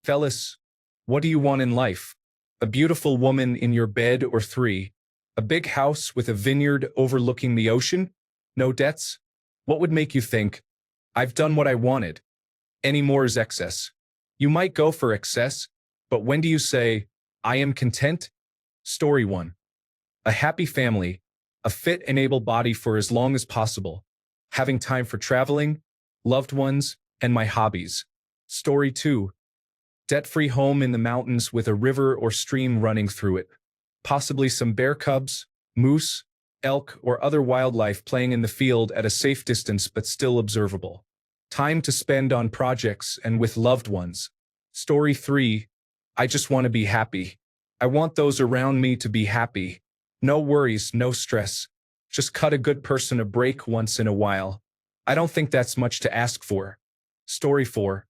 Fellas, what do you want in life? A beautiful woman in your bed or three? A big house with a vineyard overlooking the ocean? No debts? What would make you think, I've done what I wanted? Any more is excess. You might go for excess, but when do you say, I am content? Story 1. A happy family, a fit and able body for as long as possible, having time for traveling, loved ones, and my hobbies. Story 2. Debt-free home in the mountains with a river or stream running through it. Possibly some bear cubs, moose, elk, or other wildlife playing in the field at a safe distance but still observable. Time to spend on projects and with loved ones. Story 3. I just want to be happy. I want those around me to be happy. No worries, no stress. Just cut a good person a break once in a while. I don't think that's much to ask for. Story 4.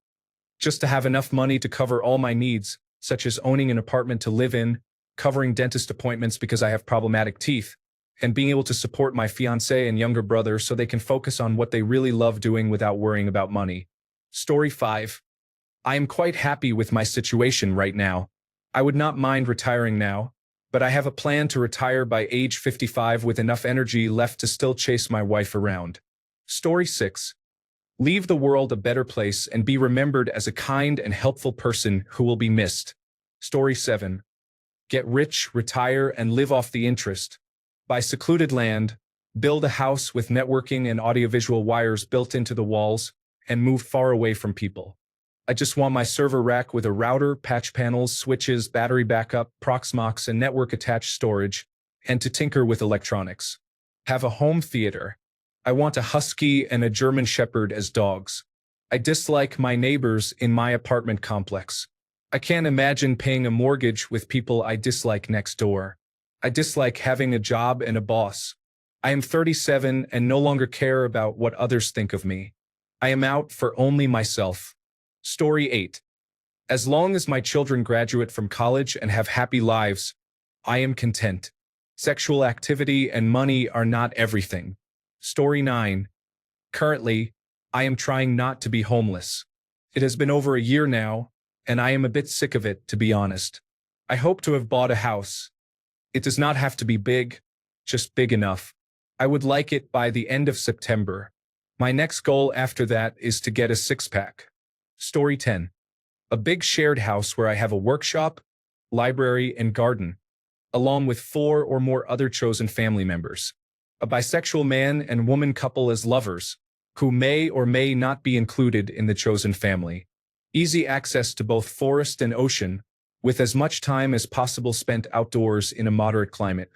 Just to have enough money to cover all my needs, such as owning an apartment to live in, covering dentist appointments because I have problematic teeth, and being able to support my fiancé and younger brother so they can focus on what they really love doing without worrying about money. Story 5. I am quite happy with my situation right now. I would not mind retiring now, but I have a plan to retire by age 55 with enough energy left to still chase my wife around. Story 6. Leave the world a better place and be remembered as a kind and helpful person who will be missed. Story 7. Get rich, retire, and live off the interest. Buy secluded land, build a house with networking and audiovisual wires built into the walls, and move far away from people. I just want my server rack with a router, patch panels, switches, battery backup, Proxmox, and network-attached storage, and to tinker with electronics. Have a home theater. I want a husky and a German shepherd as dogs. I dislike my neighbors in my apartment complex. I can't imagine paying a mortgage with people I dislike next door. I dislike having a job and a boss. I am 37 and no longer care about what others think of me. I am out for only myself. Story 8. As long as my children graduate from college and have happy lives, I am content. Sexual activity and money are not everything. Story 9. Currently, I am trying not to be homeless. It has been over a year now, and I am a bit sick of it, to be honest. I hope to have bought a house. It does not have to be big, just big enough. I would like it by the end of September. My next goal after that is to get a six-pack. Story 10. A big shared house where I have a workshop, library, and garden, along with 4 or more other chosen family members. A bisexual man and woman couple as lovers, who may or may not be included in the chosen family. Easy access to both forest and ocean, with as much time as possible spent outdoors in a moderate climate.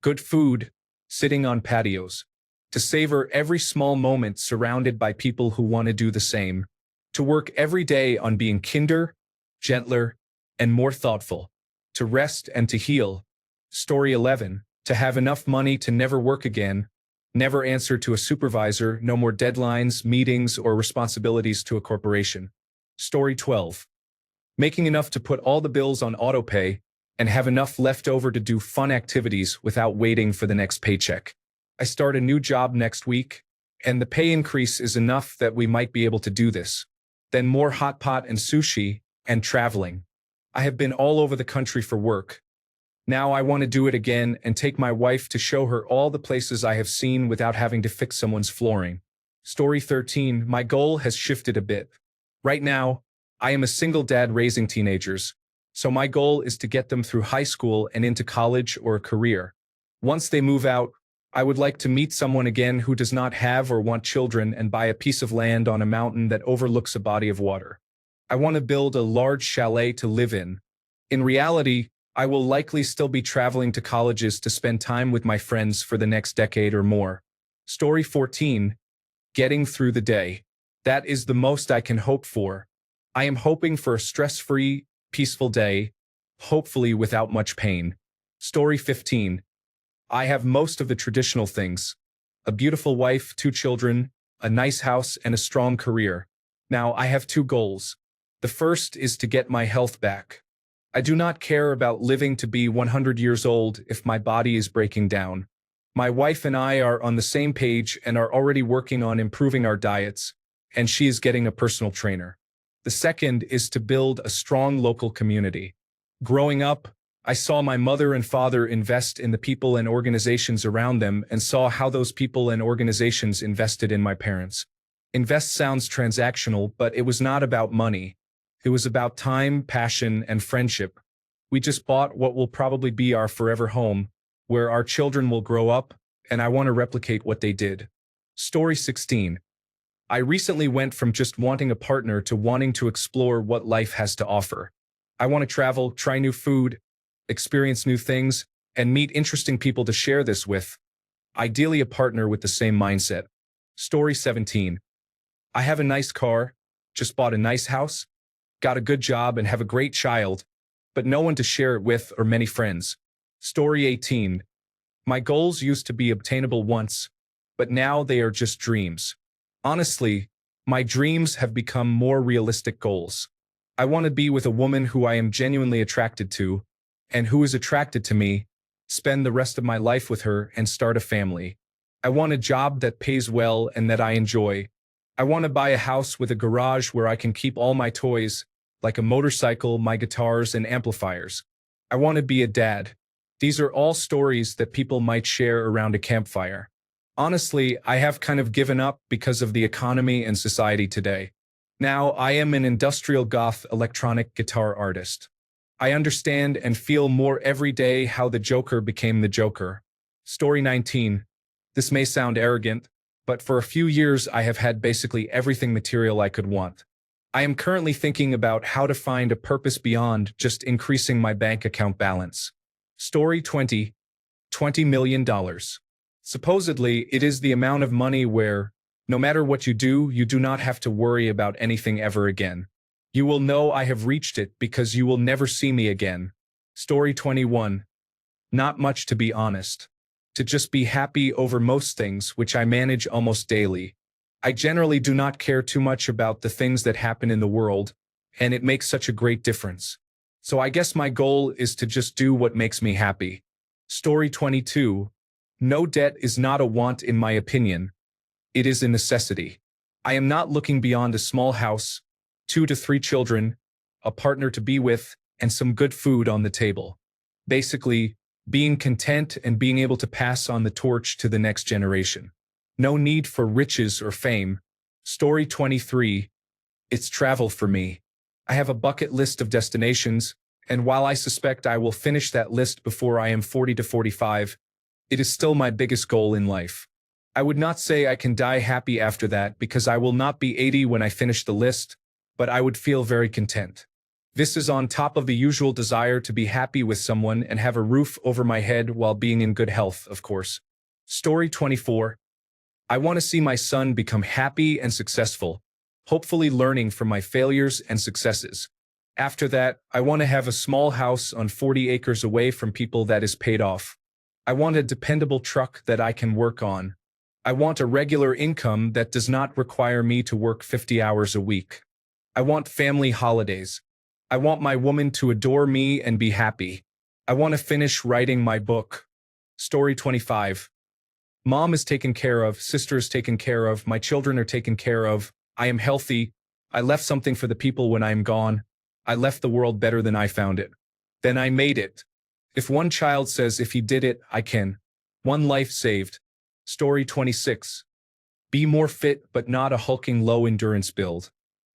Good food, sitting on patios. To savor every small moment surrounded by people who want to do the same. To work every day on being kinder, gentler, and more thoughtful. To rest and to heal. Story 11. To have enough money to never work again, never answer to a supervisor, no more deadlines, meetings, or responsibilities to a corporation. Story 12. Making enough to put all the bills on autopay and have enough left over to do fun activities without waiting for the next paycheck. I start a new job next week, and the pay increase is enough that we might be able to do this. Then more hot pot and sushi and traveling. I have been all over the country for work. Now I want to do it again and take my wife to show her all the places I have seen without having to fix someone's flooring. Story 13. My goal has shifted a bit. Right now, I am a single dad raising teenagers, so my goal is to get them through high school and into college or a career. Once they move out, I would like to meet someone again who does not have or want children and buy a piece of land on a mountain that overlooks a body of water. I want to build a large chalet to live in. In reality, I will likely still be traveling to colleges to spend time with my friends for the next decade or more. Story 14. Getting through the day. That is the most I can hope for. I am hoping for a stress-free, peaceful day, hopefully without much pain. Story 15. I have most of the traditional things. A beautiful wife, 2 children, a nice house, and a strong career. Now I have 2 goals. The first is to get my health back. I do not care about living to be 100 years old if my body is breaking down. My wife and I are on the same page and are already working on improving our diets, and she is getting a personal trainer. The second is to build a strong local community. Growing up, I saw my mother and father invest in the people and organizations around them and saw how those people and organizations invested in my parents. Invest sounds transactional, but it was not about money. It was about time, passion, and friendship. We just bought what will probably be our forever home, where our children will grow up, and I want to replicate what they did. Story 16. I recently went from just wanting a partner to wanting to explore what life has to offer. I want to travel, try new food, experience new things, and meet interesting people to share this with. Ideally, a partner with the same mindset. Story 17. I have a nice car, just bought a nice house, got a good job, and have a great child, but no one to share it with or many friends. Story 18. My goals used to be obtainable once, but now they are just dreams. Honestly, my dreams have become more realistic goals. I want to be with a woman who I am genuinely attracted to, and who is attracted to me, spend the rest of my life with her and start a family. I want a job that pays well and that I enjoy. I want to buy a house with a garage where I can keep all my toys, like a motorcycle, my guitars, and amplifiers. I want to be a dad. These are all stories that people might share around a campfire. Honestly, I have kind of given up because of the economy and society today. Now, I am an industrial goth electronic guitar artist. I understand and feel more every day how the Joker became the Joker. Story 19. This may sound arrogant, but for a few years I have had basically everything material I could want. I am currently thinking about how to find a purpose beyond just increasing my bank account balance. Story 20. $20 million. Supposedly, it is the amount of money where, no matter what you do not have to worry about anything ever again. You will know I have reached it because you will never see me again. Story 21. Not much, to be honest. To just be happy over most things, which I manage almost daily. I generally do not care too much about the things that happen in the world, and it makes such a great difference. So I guess my goal is to just do what makes me happy. Story 22. No debt is not a want in my opinion. It is a necessity. I am not looking beyond a small house, 2 to 3 children, a partner to be with, and some good food on the table. Basically, being content and being able to pass on the torch to the next generation. No need for riches or fame. Story 23. It's travel for me. I have a bucket list of destinations, and while I suspect I will finish that list before I am 40 to 45, it is still my biggest goal in life. I would not say I can die happy after that because I will not be 80 when I finish the list, but I would feel very content. This is on top of the usual desire to be happy with someone and have a roof over my head while being in good health, of course. Story 24. I want to see my son become happy and successful, hopefully learning from my failures and successes. After that, I want to have a small house on 40 acres away from people that is paid off. I want a dependable truck that I can work on. I want a regular income that does not require me to work 50 hours a week. I want family holidays. I want my woman to adore me and be happy. I want to finish writing my book. Story 25. Mom is taken care of, sister is taken care of, my children are taken care of, I am healthy, I left something for the people when I am gone, I left the world better than I found it. Then I made it. If one child says if he did it, I can. One life saved. Story 26. Be more fit but not a hulking low-endurance build.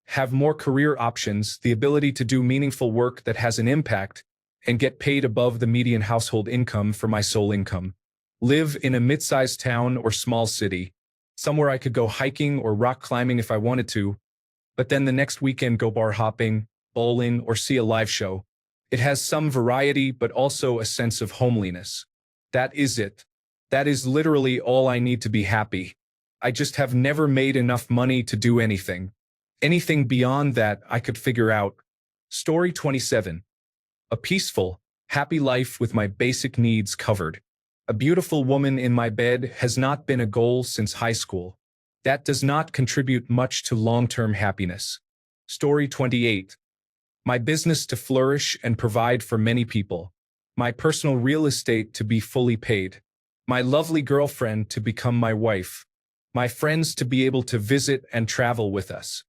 Have more career options, the ability to do meaningful work that has an impact, and get paid above the median household income for my sole income. Live in a mid-sized town or small city, somewhere I could go hiking or rock climbing if I wanted to, but then the next weekend go bar hopping, bowling, or see a live show. It has some variety but also a sense of homeliness. That is it. That is literally all I need to be happy. I just have never made enough money to do anything. Anything beyond that I could figure out. Story 27. A peaceful, happy life with my basic needs covered. A beautiful woman in my bed has not been a goal since high school. That does not contribute much to long-term happiness. Story 28. My business to flourish and provide for many people. My personal real estate to be fully paid. My lovely girlfriend to become my wife. My friends to be able to visit and travel with us.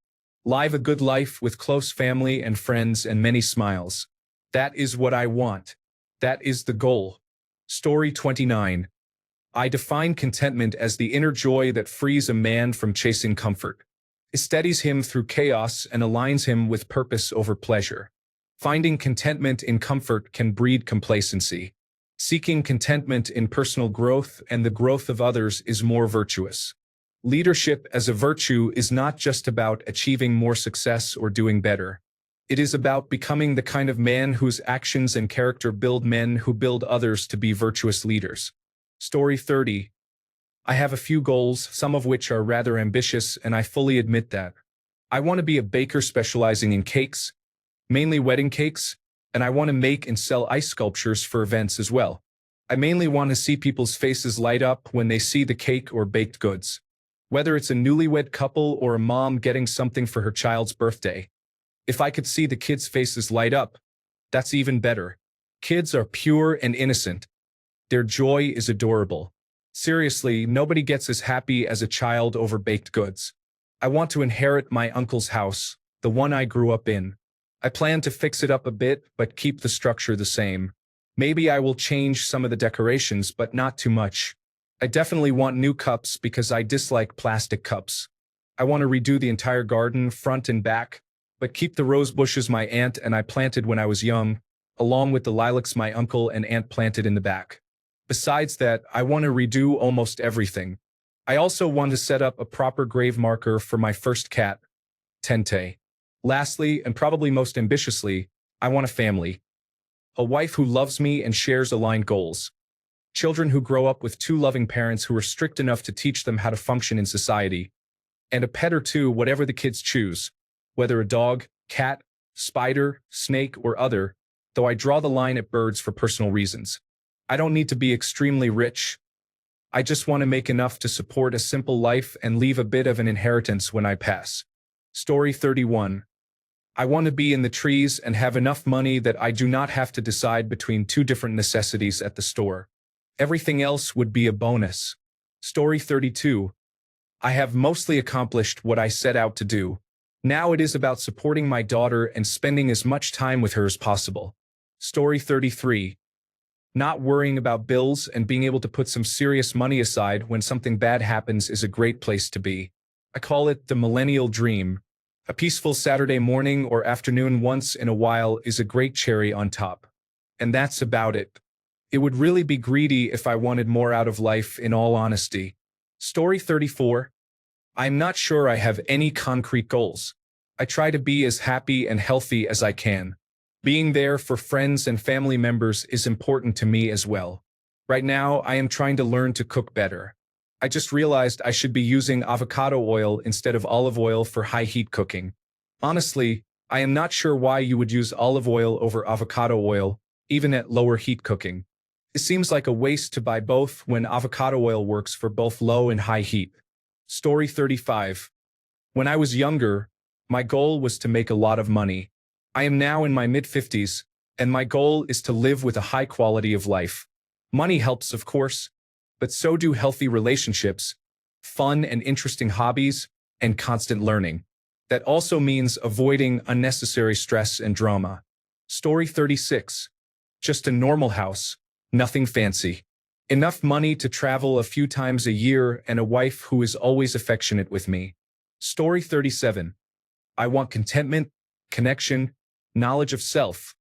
Live a good life with close family and friends and many smiles. That is what I want. That is the goal. Story 29. I define contentment as the inner joy that frees a man from chasing comfort. It steadies him through chaos and aligns him with purpose over pleasure. Finding contentment in comfort can breed complacency. Seeking contentment in personal growth and the growth of others is more virtuous. Leadership as a virtue is not just about achieving more success or doing better. It is about becoming the kind of man whose actions and character build men who build others to be virtuous leaders. Story 30. I have a few goals, some of which are rather ambitious, and I fully admit that. I want to be a baker specializing in cakes, mainly wedding cakes, and I want to make and sell ice sculptures for events as well. I mainly want to see people's faces light up when they see the cake or baked goods. Whether it's a newlywed couple or a mom getting something for her child's birthday. If I could see the kids' faces light up, that's even better. Kids are pure and innocent. Their joy is adorable. Seriously, nobody gets as happy as a child over baked goods. I want to inherit my uncle's house, the one I grew up in. I plan to fix it up a bit, but keep the structure the same. Maybe I will change some of the decorations, but not too much. I definitely want new cups because I dislike plastic cups. I want to redo the entire garden, front and back, but keep the rose bushes my aunt and I planted when I was young, along with the lilacs my uncle and aunt planted in the back. Besides that, I want to redo almost everything. I also want to set up a proper grave marker for my first cat, Tente. Lastly, and probably most ambitiously, I want a family. A wife who loves me and shares aligned goals. Children who grow up with two loving parents who are strict enough to teach them how to function in society. And a pet or two, whatever the kids choose. Whether a dog, cat, spider, snake, or other, though I draw the line at birds for personal reasons. I don't need to be extremely rich. I just want to make enough to support a simple life and leave a bit of an inheritance when I pass. Story 31. I want to be in the trees and have enough money that I do not have to decide between two different necessities at the store. Everything else would be a bonus. Story 32. I have mostly accomplished what I set out to do. Now it is about supporting my daughter and spending as much time with her as possible. Story 33. Not worrying about bills and being able to put some serious money aside when something bad happens is a great place to be. I call it the millennial dream. A peaceful Saturday morning or afternoon once in a while is a great cherry on top. And that's about it. It would really be greedy if I wanted more out of life, in all honesty. Story 34. I'm not sure I have any concrete goals. I try to be as happy and healthy as I can. Being there for friends and family members is important to me as well. Right now, I am trying to learn to cook better. I just realized I should be using avocado oil instead of olive oil for high heat cooking. Honestly, I am not sure why you would use olive oil over avocado oil, even at lower heat cooking. It seems like a waste to buy both when avocado oil works for both low and high heat. Story 35. When I was younger, my goal was to make a lot of money. I am now in my mid-50s, and my goal is to live with a high quality of life. Money helps, of course, but so do healthy relationships, fun and interesting hobbies, and constant learning. That also means avoiding unnecessary stress and drama. Story 36. Just a normal house, nothing fancy. Enough money to travel a few times a year and a wife who is always affectionate with me. Story 37. I want contentment, connection, knowledge of self,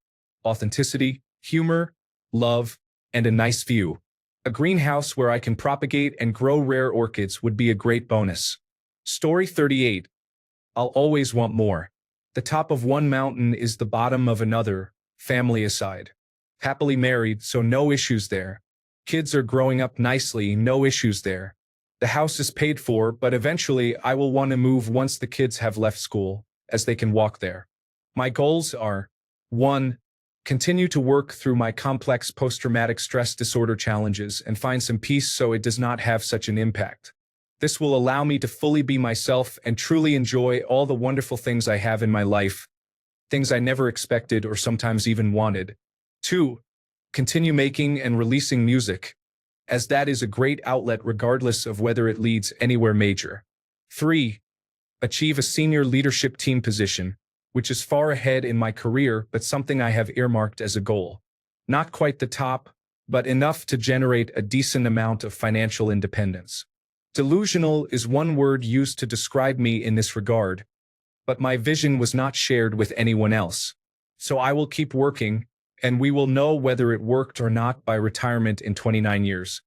authenticity, humor, love, and a nice view. A greenhouse where I can propagate and grow rare orchids would be a great bonus. Story 38. I'll always want more. The top of one mountain is the bottom of another, family aside. Happily married, so no issues there. Kids are growing up nicely, no issues there. The house is paid for, but eventually I will want to move once the kids have left school, as they can walk there. My goals are: 1. Continue to work through my complex post-traumatic stress disorder challenges and find some peace so it does not have such an impact. This will allow me to fully be myself and truly enjoy all the wonderful things I have in my life, things I never expected or sometimes even wanted. 2. Continue making and releasing music, as that is a great outlet regardless of whether it leads anywhere major. 3. Achieve a senior leadership team position, which is far ahead in my career but something I have earmarked as a goal. Not quite the top, but enough to generate a decent amount of financial independence. Delusional is one word used to describe me in this regard, but my vision was not shared with anyone else. So I will keep working, and we will know whether it worked or not by retirement in 29 years.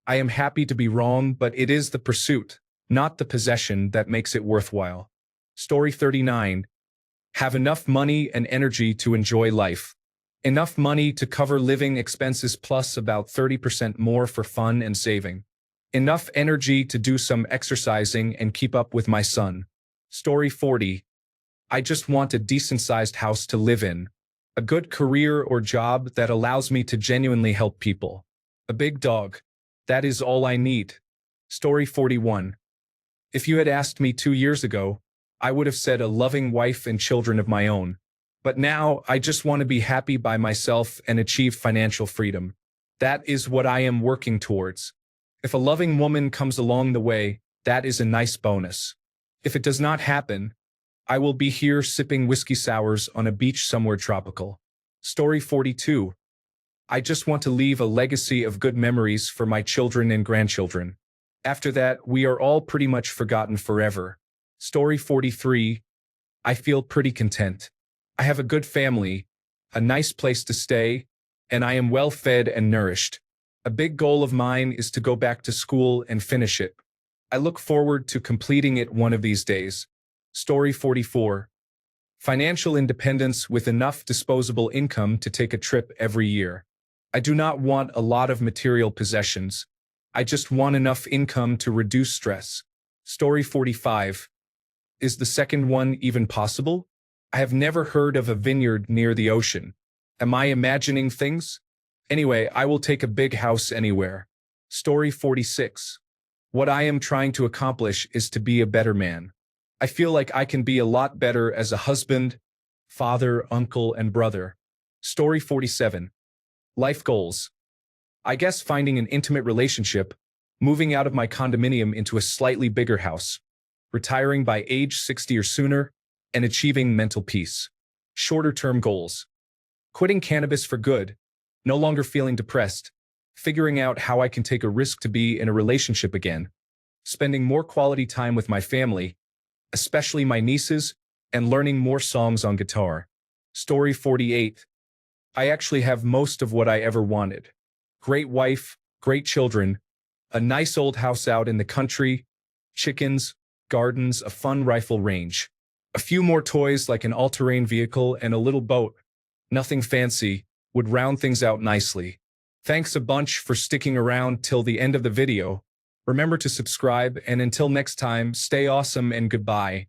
I am happy to be wrong, but it is the pursuit, not the possession, that makes it worthwhile. Story 39. Have enough money and energy to enjoy life. Enough money to cover living expenses plus about 30% more for fun and saving. Enough energy to do some exercising and keep up with my son. Story 40. I just want a decent-sized house to live in. A good career or job that allows me to genuinely help people. A big dog. That is all I need. Story 41. If you had asked me 2 years ago, I would have said a loving wife and children of my own. But now, I just want to be happy by myself and achieve financial freedom. That is what I am working towards. If a loving woman comes along the way, that is a nice bonus. If it does not happen, I will be here sipping whiskey sours on a beach somewhere tropical. Story 42. I just want to leave a legacy of good memories for my children and grandchildren. After that, we are all pretty much forgotten forever. Story 43. I feel pretty content. I have a good family, a nice place to stay, and I am well fed and nourished. A big goal of mine is to go back to school and finish it. I look forward to completing it one of these days. Story 44. Financial independence with enough disposable income to take a trip every year. I do not want a lot of material possessions. I just want enough income to reduce stress. Story 45. Is the second one even possible? I have never heard of a vineyard near the ocean. Am I imagining things? Anyway, I will take a big house anywhere. Story 46. What I am trying to accomplish is to be a better man. I feel like I can be a lot better as a husband, father, uncle, and brother. Story 47. Life goals. I guess finding an intimate relationship, moving out of my condominium into a slightly bigger house, retiring by age 60 or sooner, and achieving mental peace. Shorter-term goals. Quitting cannabis for good, no longer feeling depressed, figuring out how I can take a risk to be in a relationship again, spending more quality time with my family, especially my nieces, and learning more songs on guitar. Story 48. I actually have most of what I ever wanted. Great wife, great children, a nice old house out in the country, chickens, gardens, a fun rifle range. A few more toys like an all-terrain vehicle and a little boat. Nothing fancy, would round things out nicely. Thanks a bunch for sticking around till the end of the video. Remember to subscribe, and until next time, stay awesome and goodbye.